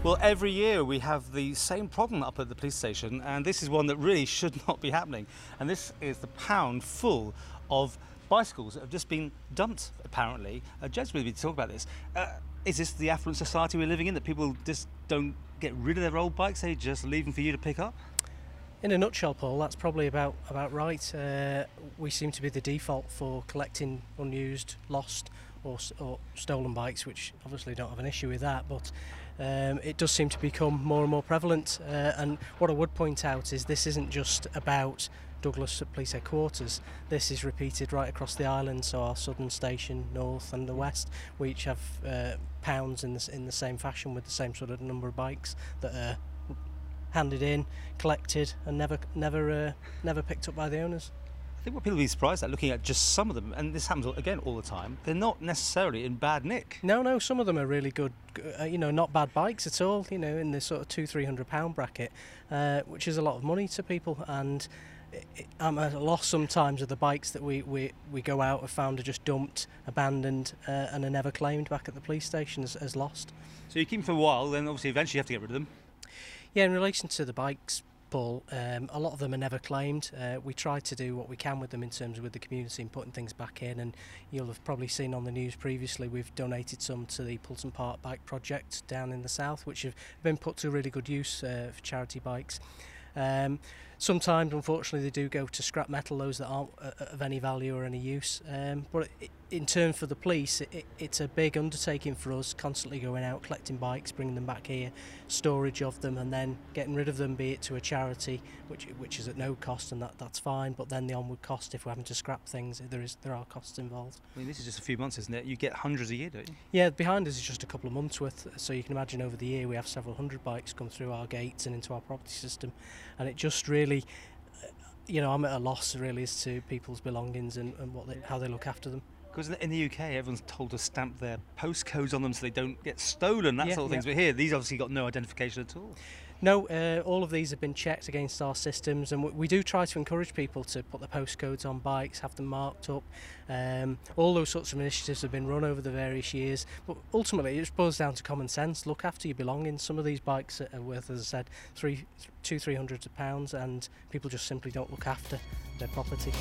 Well, every year we have the same problem up at the police station, and this is one that really should not be happening. And this is the pound full of bicycles that have just been dumped, apparently. Jed's really been talking about this. Is this the affluent society we're living in, that people just don't get rid of their old bikes, they just leave them for you to pick up? In a nutshell, Paul, that's probably about right. We seem to be the default for collecting unused, lost or stolen bikes, which obviously don't have an issue with that, but it does seem to become more and more prevalent. And what I would point out is this isn't just about Douglas Police Headquarters. This is repeated right across the island, so our southern station, north and the west, we each have pounds in the same fashion, with the same sort of number of bikes that are handed in, collected and never picked up by the owners. I think what people will be surprised at, looking at just some of them, and this happens again all the time, they're not necessarily in bad nick. No, some of them are really good, not bad bikes at all, in the sort of £200-300 bracket, which is a lot of money to people. And I'm at a loss sometimes of the bikes that we go out and found are just dumped, abandoned, and are never claimed back at the police station as lost. So you keep them for a while, then obviously eventually you have to get rid of them. Yeah, in relation to the bikes, Paul, a lot of them are never claimed. We try to do what we can with them in terms of with the community and putting things back in, and you'll have probably seen on the news previously we've donated some to the Moulton Park Bike Project down in the south, which have been put to really good use for charity bikes. Sometimes, unfortunately, they do go to scrap metal, those that aren't of any value or any use. But in turn for the police, it's a big undertaking for us, constantly going out, collecting bikes, bringing them back here, storage of them, and then getting rid of them, be it to a charity, which is at no cost, and that's fine. But then the onward cost, if we're having to scrap things, there are costs involved. I mean, this is just a few months, isn't it? You get hundreds a year, don't you? Yeah, behind us is just a couple of months worth, so you can imagine over the year we have several hundred bikes come through our gates and into our property system, and it just really, I'm at a loss really as to people's belongings and how they look after them. Because in the UK, everyone's told to stamp their postcodes on them so they don't get stolen, that sort of things. But here, these obviously got no identification at all. No, all of these have been checked against our systems, and we do try to encourage people to put their postcodes on bikes, have them marked up. All those sorts of initiatives have been run over the various years, but ultimately it just boils down to common sense. Look after your belongings. Some of these bikes are worth, as I said, £200-300, and people just simply don't look after their property.